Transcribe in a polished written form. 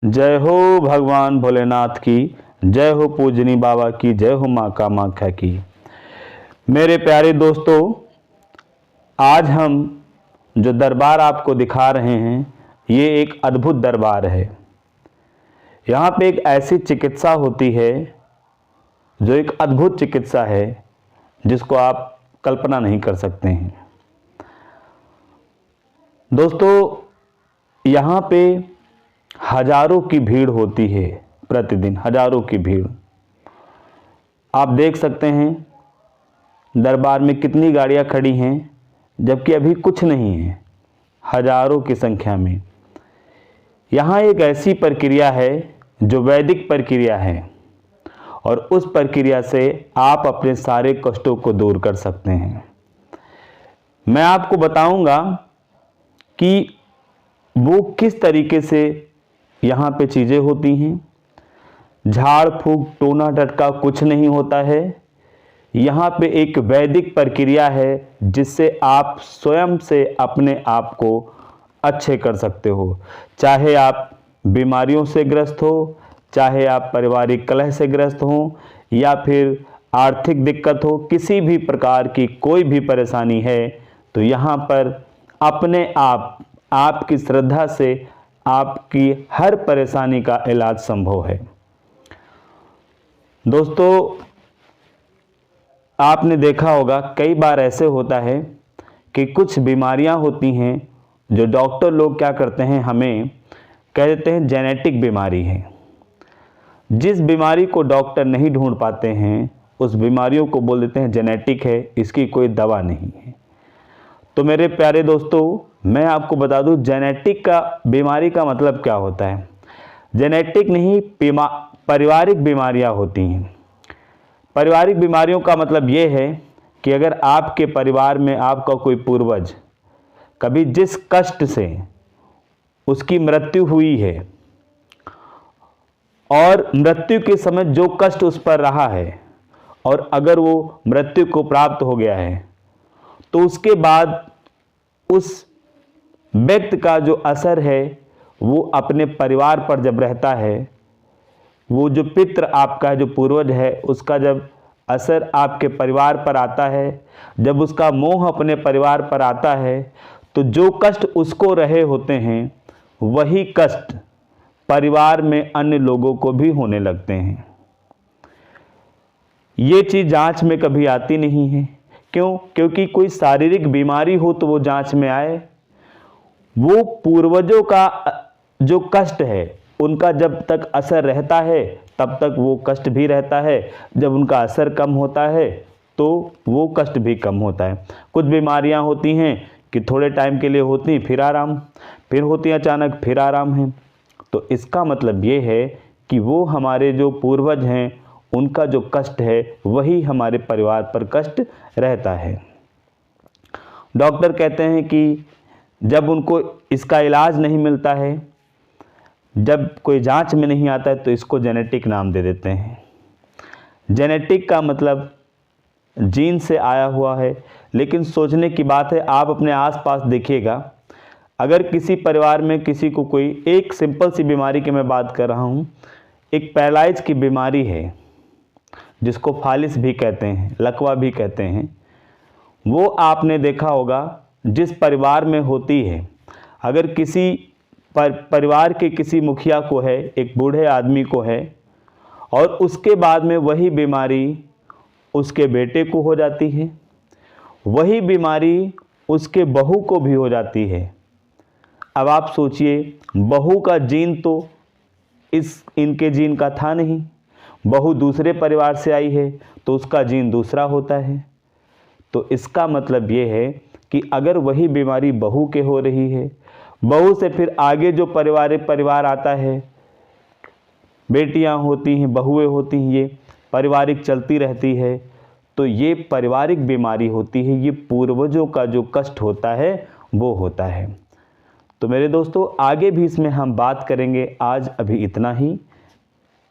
जय हो भगवान भोलेनाथ की, जय हो पूजनी बाबा की, जय हो माँ कामाख्या की। मेरे प्यारे दोस्तों, आज हम जो दरबार आपको दिखा रहे हैं ये एक अद्भुत दरबार है। यहाँ पे एक ऐसी चिकित्सा होती है जो एक अद्भुत चिकित्सा है जिसको आप कल्पना नहीं कर सकते हैं। दोस्तों, यहाँ पे हजारों की भीड़ होती है, प्रतिदिन हजारों की भीड़। आप देख सकते हैं दरबार में कितनी गाड़ियाँ खड़ी हैं, जबकि अभी कुछ नहीं है, हजारों की संख्या में। यहाँ एक ऐसी प्रक्रिया है जो वैदिक प्रक्रिया है और उस प्रक्रिया से आप अपने सारे कष्टों को दूर कर सकते हैं। मैं आपको बताऊंगा कि वो किस तरीके से यहाँ पे चीज़ें होती हैं। झाड़ फूक टोना टटका कुछ नहीं होता है। यहाँ पे एक वैदिक प्रक्रिया है जिससे आप स्वयं से अपने आप को अच्छे कर सकते हो। चाहे आप बीमारियों से ग्रस्त हो, चाहे आप पारिवारिक कलह से ग्रस्त हो, या फिर आर्थिक दिक्कत हो, किसी भी प्रकार की कोई भी परेशानी है, तो यहाँ पर अपने आप आपकी श्रद्धा से आपकी हर परेशानी का इलाज संभव है। दोस्तों, आपने देखा होगा कई बार ऐसे होता है कि कुछ बीमारियां होती हैं जो डॉक्टर लोग क्या करते हैं, हमें कह देते हैं जेनेटिक बीमारी है। जिस बीमारी को डॉक्टर नहीं ढूंढ पाते हैं उस बीमारियों को बोल देते हैं जेनेटिक है, इसकी कोई दवा नहीं है। तो मेरे प्यारे दोस्तों, मैं आपको बता दूं जेनेटिक का बीमारी का मतलब क्या होता है। जेनेटिक नहीं, पारिवारिक बीमारियां होती हैं। पारिवारिक बीमारियों का मतलब ये है कि अगर आपके परिवार में आपका कोई पूर्वज कभी जिस कष्ट से उसकी मृत्यु हुई है और मृत्यु के समय जो कष्ट उस पर रहा है, और अगर वो मृत्यु को प्राप्त हो गया है तो उसके बाद उस व्यक्ति का जो असर है वो अपने परिवार पर जब रहता है, वो जो पितृ आपका जो पूर्वज है उसका जब असर आपके परिवार पर आता है, जब उसका मोह अपने परिवार पर आता है, तो जो कष्ट उसको रहे होते हैं वही कष्ट परिवार में अन्य लोगों को भी होने लगते हैं। ये चीज़ जांच में कभी आती नहीं है। क्यों? क्योंकि कोई शारीरिक बीमारी हो तो वो जांच में आए। वो पूर्वजों का जो कष्ट है उनका जब तक असर रहता है तब तक वो कष्ट भी रहता है। जब उनका असर कम होता है तो वो कष्ट भी कम होता है। कुछ बीमारियां होती हैं कि थोड़े टाइम के लिए होती, फिर आराम, फिर होती अचानक, फिर आराम है। तो इसका मतलब ये है कि वो हमारे जो पूर्वज हैं उनका जो कष्ट है वही हमारे परिवार पर कष्ट रहता है। डॉक्टर कहते हैं कि जब उनको इसका इलाज नहीं मिलता है, जब कोई जांच में नहीं आता है, तो इसको जेनेटिक नाम दे देते हैं। जेनेटिक का मतलब जीन से आया हुआ है। लेकिन सोचने की बात है, आप अपने आसपास देखिएगा, अगर किसी परिवार में किसी को कोई एक सिंपल सी बीमारी की मैं बात कर रहा हूँ, एक पैरालाइज की बीमारी है जिसको फालिस भी कहते हैं, लकवा भी कहते हैं, वो आपने देखा होगा जिस परिवार में होती है, अगर किसी परिवार के किसी मुखिया को है, एक बूढ़े आदमी को है, और उसके बाद में वही बीमारी उसके बेटे को हो जाती है, वही बीमारी उसके बहू को भी हो जाती है। अब आप सोचिए, बहू का जीन तो इनके जीन का था नहीं, बहू दूसरे परिवार से आई है तो उसका जीन दूसरा होता है। तो इसका मतलब ये है कि अगर वही बीमारी बहू के हो रही है, बहू से फिर आगे जो परिवार आता है, बेटियां होती हैं, बहुएं होती हैं, ये पारिवारिक चलती रहती है, तो ये पारिवारिक बीमारी होती है। ये पूर्वजों का जो कष्ट होता है वो होता है। तो मेरे दोस्तों, आगे भी इसमें हम बात करेंगे। आज अभी इतना ही।